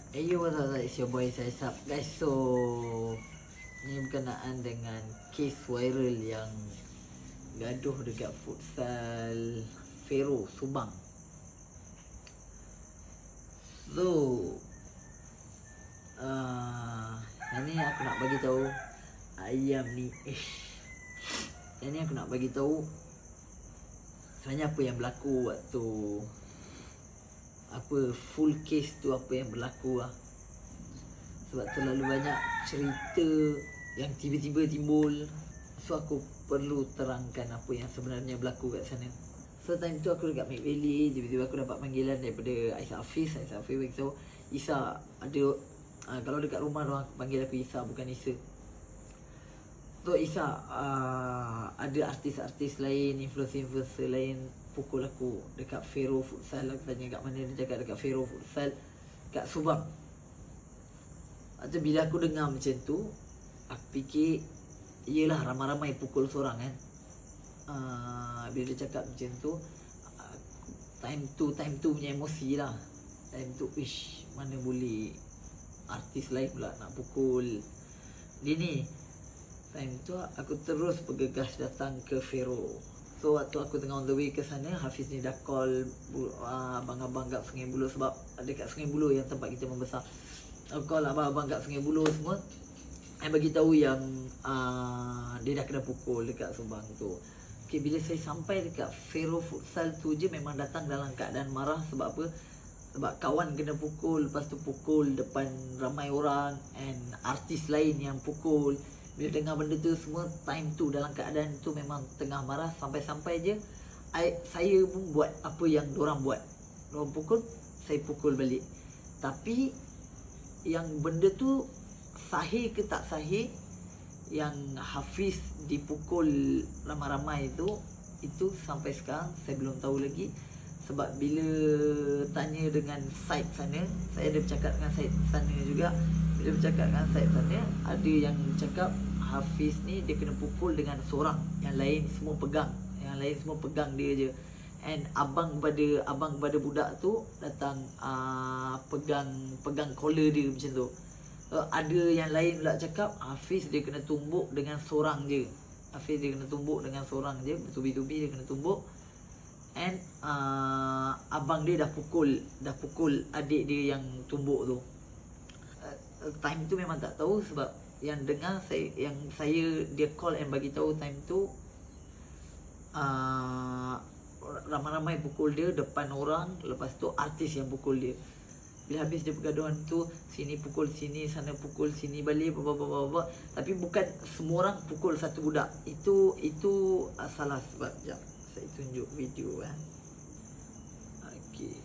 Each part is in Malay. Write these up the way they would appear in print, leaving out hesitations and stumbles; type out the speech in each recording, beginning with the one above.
Hey yo, what's up, it's your boy Saisap guys. So ni berkenaan dengan kes viral yang gaduh dekat futsal Fero Subang. So yang ni aku nak bagi tahu ayam ni yang ni aku nak bagi tahu sebenarnya apa yang berlaku waktu full case tu, apa yang berlaku lah. Sebab terlalu banyak cerita yang tiba-tiba timbul, so aku perlu terangkan apa yang sebenarnya berlaku kat sana. So time tu aku dekat Mid Valley, tiba-tiba aku dapat panggilan daripada Aisyah Hafiz bagi tahu Isa ada kalau dekat rumah orang panggil aku Isa, bukan Isa. So Isa ada artis-artis lain, influencer lain pukul aku dekat Fero Futsal. Aku tanya kat mana, dia cakap dekat Fero Futsal kat Subang. Atau bila aku dengar macam tu, aku fikir iyalah ramai-ramai pukul seorang kan. Bila dia cakap macam tu, time tu punya emosi lah. Time tu mana boleh artis lain pula nak pukul dia ni. Time tu aku terus bergegas datang ke Fero. So waktu aku tengah on the way ke sana, Hafiz ni dah call abang-abang kat Sungai Buloh, sebab dekat Sungai Buloh yang tempat kita membesar. Aku call abang-abang kat Sungai Buloh semua, yang bagi tahu yang dia dah kena pukul dekat Subang tu. Okay, bila saya sampai dekat Fero Futsal tu je memang datang dalam keadaan marah. Sebab apa? Sebab kawan kena pukul, lepas tu pukul depan ramai orang, and artis lain yang pukul. Bila dengar benda tu semua, time tu dalam keadaan tu memang tengah marah. Sampai-sampai je saya pun buat apa yang diorang buat. Diorang pukul, saya pukul balik. Tapi yang benda tu sahih ke tak sahih, yang Hafiz dipukul ramai-ramai itu sampai sekarang saya belum tahu lagi. Sebab bila tanya dengan side sana, saya ada bercakap dengan side sana juga. Bila bercakap dengan side sana, ada yang cakap Hafiz ni dia kena pukul dengan seorang, yang lain semua pegang dia je. And abang kepada budak tu datang pegang collar dia macam tu. Ada yang lain pula cakap Hafiz dia kena tumbuk dengan seorang je. Bertubi-tubi dia kena tumbuk. And abang dia dah pukul adik dia yang tumbuk tu. Time tu memang tak tahu, sebab yang dengar saya dia call and bagi tahu time tu ramai-ramai pukul dia depan orang. Lepas tu artis yang pukul dia. Bila habis dia pergaduhan tu, sini pukul sini, sana pukul sini balik, tapi bukan semua orang pukul satu budak. Itu salah. Sebab sekejap saya tunjuk video okey.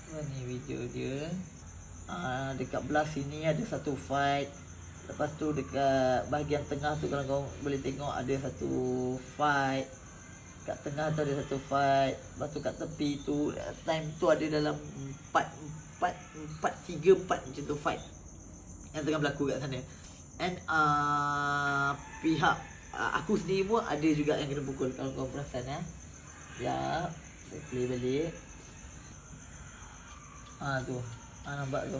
Ni video dia. Dekat belah sini ada satu fight. Lepas tu dekat bahagian tengah tu, kalau kau boleh tengok, ada satu fight. Kat tengah tu ada satu fight. Lepas tu kat tepi tu, time tu ada dalam 3-4 macam tu fight yang tengah berlaku kat sana. And pihak aku sendiri pun ada juga yang kena pukul, kalau kau perasan ya. Saya play balik. Tu nampak tu.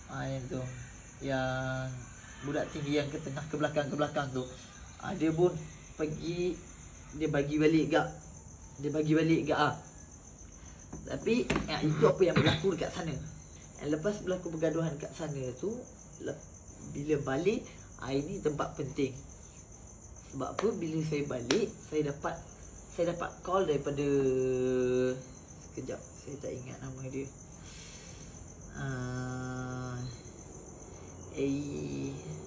Yang tu, yang budak tinggi yang ke tengah ke belakang tu. Dia pun pergi, dia bagi balik gak. Tapi itu apa yang berlaku dekat sana. And lepas berlaku pergaduhan kat sana tu, bila balik, ini tempat penting. Sebab apa? Bila saya balik, saya dapat call daripada, sekejap saya tak ingat nama dia.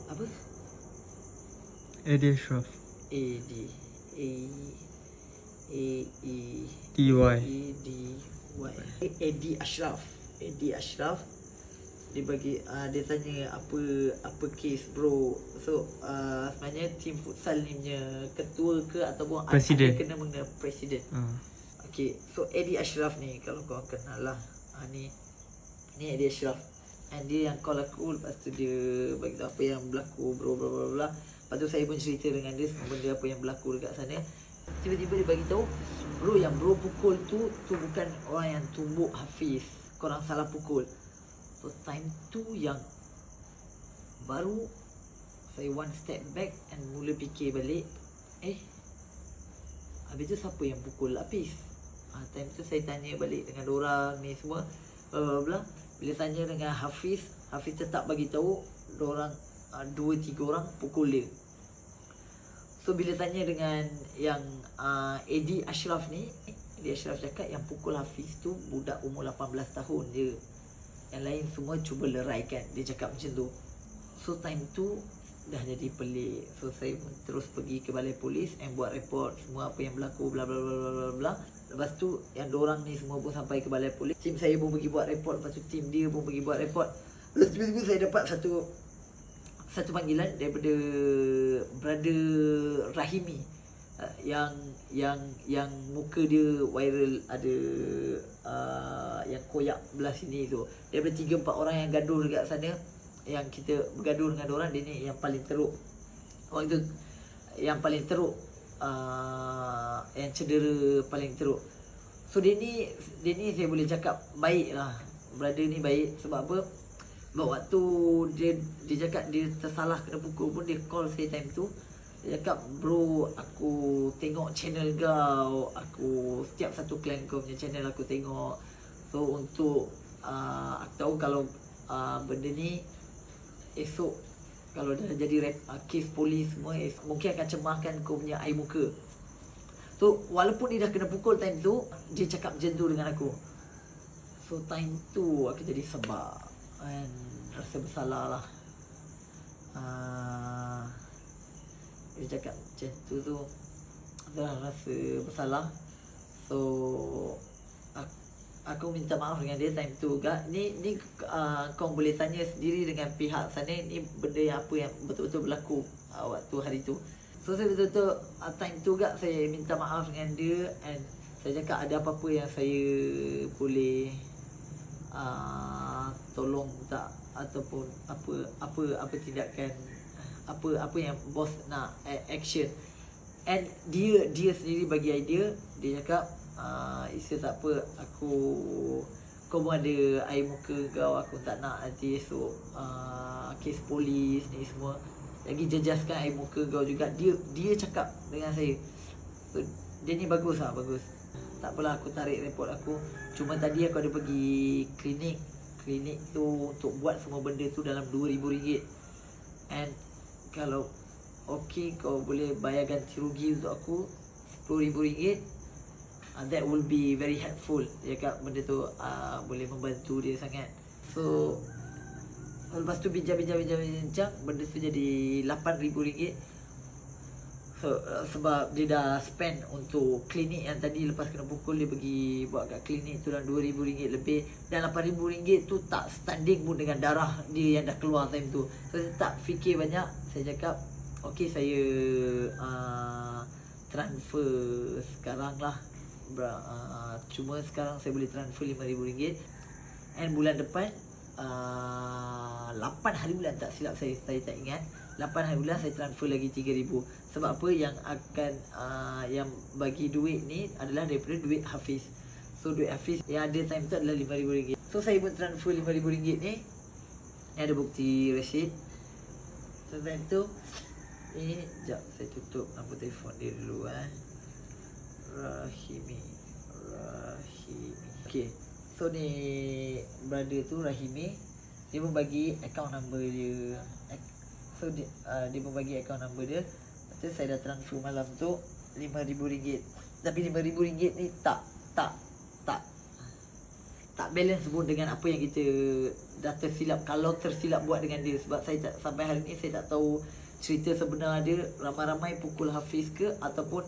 Apa? Adi Ashraf. Adi Ashraf. Dia bagi dia tanya apa kes bro. So sebenarnya tim futsal ni punya ketua ke ataupun presiden, ada kena mengenai presiden. Okay, so Adi Ashraf ni kalau kau kenal lah, ni Adi Ashraf. And dia yang call aku. Lepas tu dia bagi tahu apa yang berlaku, bro. Lepas tu saya pun cerita dengan dia semua benda apa yang berlaku dekat sana. Tiba-tiba dia bagi tahu, bro, yang bro pukul tu bukan orang yang tumbuk Hafiz, korang salah pukul. So time tu yang baru saya one step back and mula fikir balik, habis tu siapa yang pukul Hafiz? Time tu saya tanya balik dengan orang ni semua, bla bla. Bila tanya dengan Hafiz tetap bagi tahu orang 2-3 orang pukul dia. So bila tanya dengan yang Eddie Ashraf ni, Eddie Ashraf cakap yang pukul Hafiz tu budak umur 18 tahun je. Yang lain semua cuba leraikan. Dia cakap macam tu. So time tu dah jadi pelik. So saya terus pergi ke balai polis and buat report semua apa yang berlaku, bla bla bla bla bla. Lepas tu yang diorang ni semua pun sampai ke balai polis. Tim saya pun pergi buat report, lepas tu tim dia pun pergi buat report. Lepas tiba-tiba saya dapat satu panggilan daripada brother Rahimi, yang muka dia viral, ada yang koyak belah sini tu. Daripada 3-4 orang yang gaduh dekat sana, yang kita bergaduh dengan orang, dia ni yang paling teruk. Orang tu yang paling teruk, yang cedera paling teruk. So dia ni saya boleh cakap baik lah. Brother ni baik. Sebab apa? Sebab waktu dia cakap dia tersalah kena pukul pun, dia call saya time tu. Dia cakap, bro, aku tengok channel kau, aku setiap satu klan kau punya channel aku tengok. So untuk aku tahu kalau benda ni esok kalau dah jadi kes polis semua, mungkin akan cemarkan kau punya air muka. So walaupun dia dah kena pukul time tu, dia cakap macam tu dengan aku. So time tu aku jadi sebab and rasa bersalah lah. Dia cakap macam tu dah rasa bersalah. So aku minta maaf dengan dia time tu juga. Ni kau boleh tanya sendiri dengan pihak sana, ni benda yang apa yang betul-betul berlaku waktu hari tu. So saya betul-betul time tu juga saya minta maaf dengan dia, and saya cakap ada apa-apa yang saya boleh tolong tak, ataupun apa tindakan, apa yang bos nak action. And dia sendiri bagi idea. Dia cakap, Isa tak apa, kau pun ada air muka kau, aku tak nak nanti esok kes polis ni semua, lagi jejaskan air muka kau juga. Dia cakap dengan saya. So, dia ni bagus lah, bagus. Tak apalah, aku tarik report aku. Cuma tadi aku ada pergi klinik tu untuk buat semua benda tu dalam RM2,000. And kalau okey, kau boleh bayar ganti rugi untuk aku RM10,000, that will be very helpful. Dia cakap benda tu boleh membantu dia sangat. So lepas tu bincang, benda tu jadi RM8,000. So, sebab dia dah spend untuk klinik yang tadi lepas kena pukul, dia pergi buat kat klinik tu dalam RM2,000 lebih. Dan RM8,000 tu tak standing pun dengan darah dia yang dah keluar time tu. So saya tak fikir banyak. Saya cakap, okey, saya transfer sekarang lah. Cuma sekarang saya boleh transfer RM5,000. And bulan depan 8 hari bulan tak silap saya tak ingat, 8 hari bulan saya transfer lagi RM3,000. Sebab apa? Yang akan yang bagi duit ni adalah daripada duit Hafiz. So duit Hafiz yang ada time tu adalah RM5,000. So saya pun transfer RM5,000 ni. Ni ada bukti resit. So time tu ni, sekejap saya tutup nombor telefon dia dulu. Rahimi. Okay. So ni brother tu Rahimi, dia pun bagi account number dia. So dia pun bagi account number dia. Lepas tu saya dah transfer malam tu RM5,000. Tapi RM5,000 ni tak balance pun dengan apa yang kita dah tersilap. Kalau tersilap buat dengan dia. Sebab saya tak, sampai hari ni saya tak tahu cerita sebenar dia, ramai-ramai pukul Hafiz ke, ataupun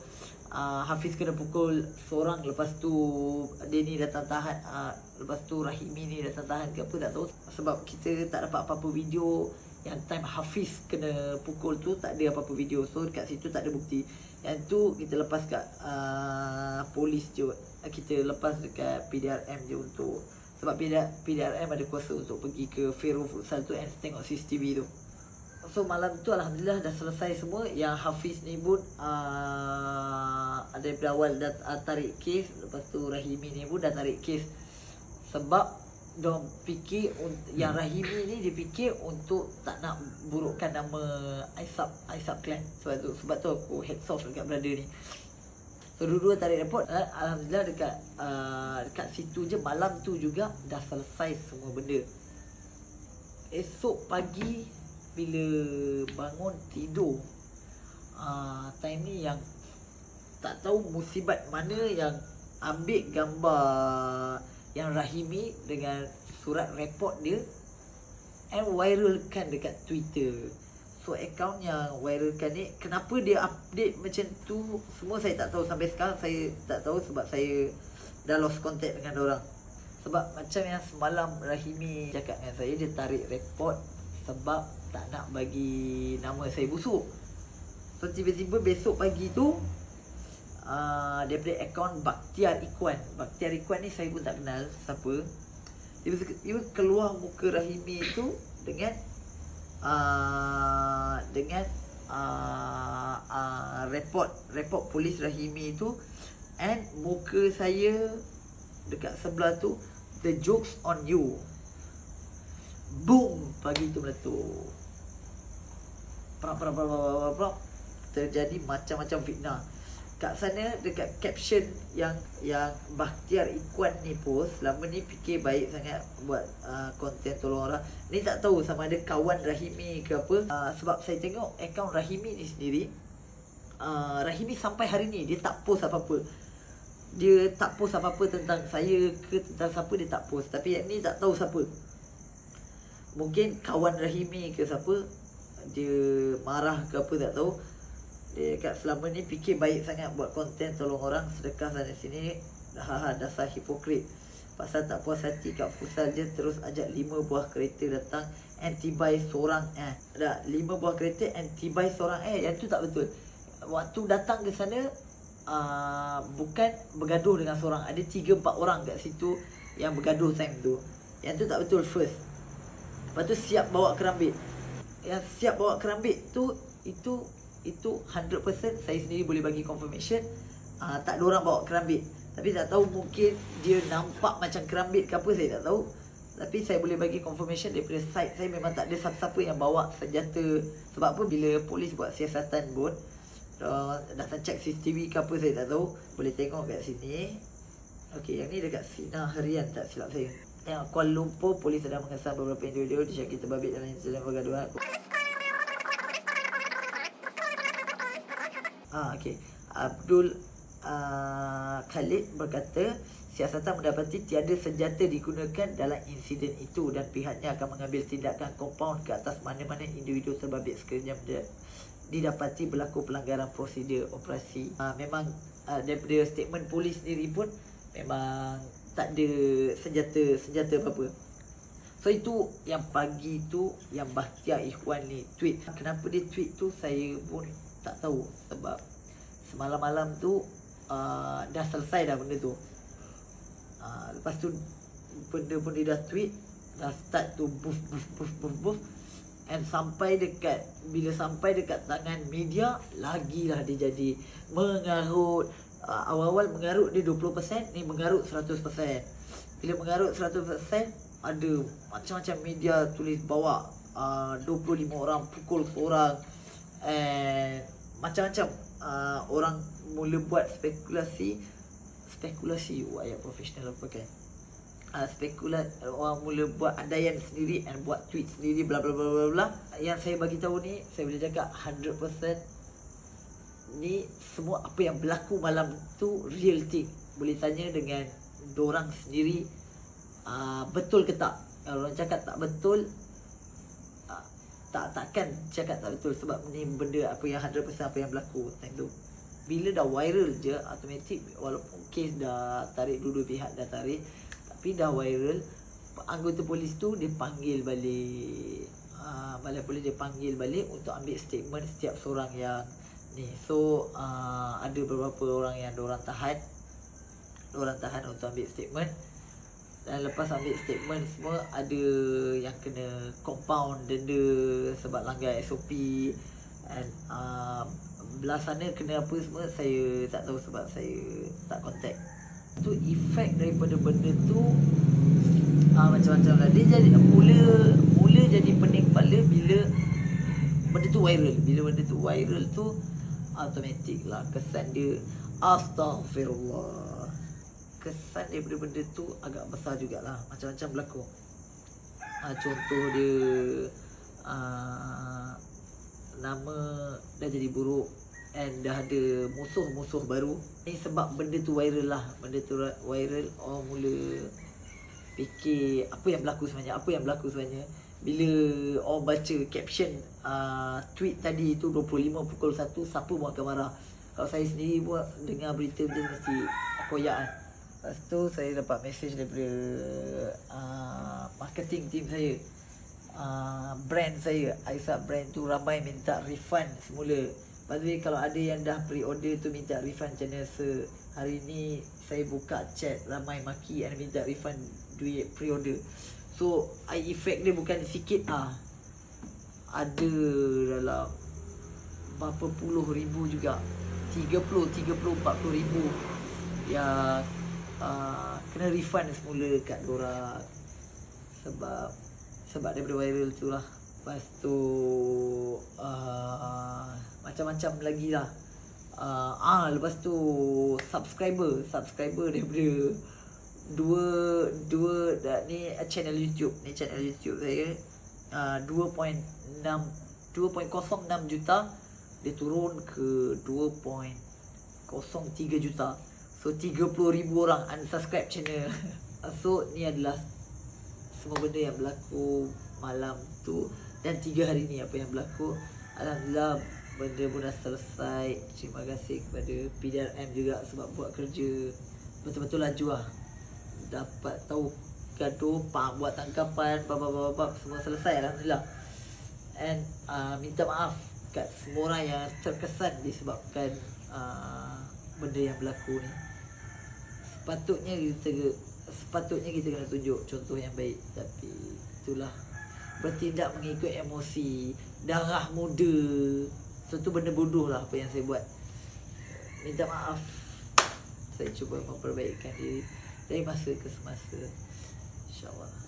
Hafiz kena pukul seorang, lepas tu dia ni datang tahan, lepas tu Rahimi ni datang tahan ke apa, tak tahu. Sebab kita tak dapat apa-apa video yang time Hafiz kena pukul tu, tak ada apa-apa video. So kat situ tak ada bukti. Yang tu kita lepas kat polis je, kita lepas dekat PDRM je untuk, sebab PDRM ada kuasa untuk pergi ke Fero Futsal tu and tengok CCTV tu. So malam tu alhamdulillah dah selesai semua. Yang Hafiz ni pun daripada awal dah tarik kes. Lepas tu Rahimi ni pun dah tarik kes. Sebab diorang fikir yang Rahimi ni dia fikir untuk tak nak burukkan nama Aisab Clan. Sebab tu aku heads off dekat brother ni. So dua-dua tarik report. Alhamdulillah dekat situ je malam tu juga dah selesai semua benda. Esok pagi bila bangun tidur, time ni yang tak tahu musibat mana yang ambil gambar yang Rahimi dengan surat report dia and viralkan dekat Twitter. So akaun yang viralkan ni, kenapa dia update macam tu, semua saya tak tahu. Sampai sekarang saya tak tahu sebab saya dah lost contact dengan orang. Sebab macam yang semalam Rahimi cakap dengan saya, dia tarik report sebab tak nak bagi nama saya busuk. So tiba-tiba besok pagi tu daripada akaun Bakhtiar Ikhwan. Bakhtiar Ikhwan ni saya pun tak kenal siapa. Dia keluar muka Rahimi tu dengan report polis Rahimi tu, and muka saya dekat sebelah tu, the jokes on you. Boom, pagi tu meletup. Terjadi macam-macam fitnah. Kat sana dekat caption yang Bakhtiar Ikhwan ni post, selama ni fikir baik sangat buat konten tolong orang. Ni tak tahu sama ada kawan Rahimi ke apa. Sebab saya tengok akaun Rahimi ni sendiri, Rahimi sampai hari ni dia tak post apa-apa. Dia tak post apa-apa tentang saya ke tentang siapa, dia tak post. Tapi yang ni tak tahu siapa. Mungkin kawan Rahimi ke siapa, dia marah ke apa tak tahu. Dia kat selama ni fikir baik sangat buat konten tolong orang, sedekah sana sini. Dasar hipokrit. Pasal tak puas hati kat futsal je terus ajak 5 buah kereta datang anti-buy seorang. Dah 5 buah kereta anti-buy seorang. Yang tu tak betul. Waktu datang ke sana, bukan bergaduh dengan seorang. Ada 3-4 orang kat situ yang bergaduh time tu. Yang tu tak betul first. Lepas tu siap bawa kerambit. Yang siap bawa kerambit tu, itu 100% saya sendiri boleh bagi confirmation. Tak ada orang bawa kerambit. Tapi tak tahu, mungkin dia nampak macam kerambit ke apa, saya tak tahu. Tapi saya boleh bagi confirmation daripada side saya memang tak ada siapa-siapa yang bawa senjata. Sebab apa, bila polis buat siasatan pun, datang check CCTV ke apa saya tak tahu. Boleh tengok kat sini. Okey, yang ni dekat Sinar Harian tak silap saya. Tengok, Kuala Lumpur, polis sedang mengesan beberapa individu disyaki terbabit dalam insiden pergaduhan. Okey. Abdul Khalid berkata, siasatan mendapati tiada senjata digunakan dalam insiden itu dan pihaknya akan mengambil tindakan kompaun ke atas mana-mana individu terbabit sekiranya didapati berlaku pelanggaran prosedur operasi. Memang daripada statement polis sendiri pun memang tak ada senjata apa-apa. So itu yang pagi tu yang Bakhtiar Ikhwan ni tweet. Kenapa dia tweet tu saya pun tak tahu. Sebab semalam-malam tu dah selesai dah benda tu. Lepas tu benda pun dia dah tweet, dah start tu buff. And bila sampai dekat tangan media, lagilah dia jadi mengarut. Awal-awal mengarut dia 20%, ni mengarut 100%. Bila mengarut 100%, ada macam-macam media tulis bawa 25 orang pukul seorang. And macam-macam orang mula buat spekulasi ayat profesional apa kan. Orang mula buat andaian sendiri and buat tweet sendiri bla bla bla bla bla. Yang saya bagi tahu ni, saya boleh cakap 100% ni semua apa yang berlaku malam tu real thing. Boleh tanya dengan dorang sendiri betul ke tak. Kalau orang cakap tak betul, takkan cakap tak betul. Sebab ni benda apa yang 100% apa yang berlaku time tu. Bila dah viral je, automatik walaupun kes dah tarik, dua-dua pihak dah tarik, tapi dah viral, anggota polis tu dia panggil balik, balai polis dia panggil balik untuk ambil statement setiap seorang yang ni. So ada beberapa orang yang diorang tahan untuk ambil statement. Dan lepas ambil statement semua, ada yang kena compound denda sebab langgar SOP. And belah sana kena apa semua saya tak tahu sebab saya tak contact. Tu efek daripada benda tu macam-macam lah. Dia jadi mula jadi pening kepala bila benda tu viral. Bila benda tu viral tu automatik lah kesan dia astaghfirullah. Kesan daripada benda tu agak besar jugalah. Macam-macam berlaku. Contoh dia nama dah jadi buruk. And dah ada musuh-musuh baru. Ni sebab benda tu viral lah. Benda tu viral, mula fikir apa yang berlaku sebenarnya. Bila orang baca caption tweet tadi tu 25 pukul 1, siapa pun akan marah. Kalau saya sendiri buat dengar berita tu mesti koyak kan. Lepas tu saya dapat mesej daripada marketing team saya, brand saya, Aisyah brand tu ramai minta refund semula. By the way, kalau ada yang dah pre-order tu minta refund macam mana, hari ni saya buka chat ramai maki and minta refund duit pre-order. So efek dia bukan sikit ada dalam berapa puluh ribu juga, 30-40 ribu yang kena refund semula kat diorang sebab daripada viral tu lah. Lepas tu macam-macam lagi lah. Lepas tu subscriber daripada dua ni channel YouTube saya 2.06 juta, dia turun ke 2.03 juta. So 30,000 orang unsubscribe channel. So ni adalah semua benda yang berlaku malam tu dan 3 hari ni apa yang berlaku. Alhamdulillah benda pun dah selesai. Terima kasih kepada PDRM juga sebab buat kerja betul-betul laju lah. Dapat tahu gaduh, buat tangkapan, semua selesai Alhamdulillah. And minta maaf kat semua orang yang terkesan disebabkan benda yang berlaku ni. Sepatutnya kita kena tunjuk contoh yang baik, tapi itulah, bertindak mengikut emosi, darah muda. So tu benda bodoh lah apa yang saya buat. Minta maaf. Saya cuba memperbaikkan diri dari masa ke semasa, InsyaAllah.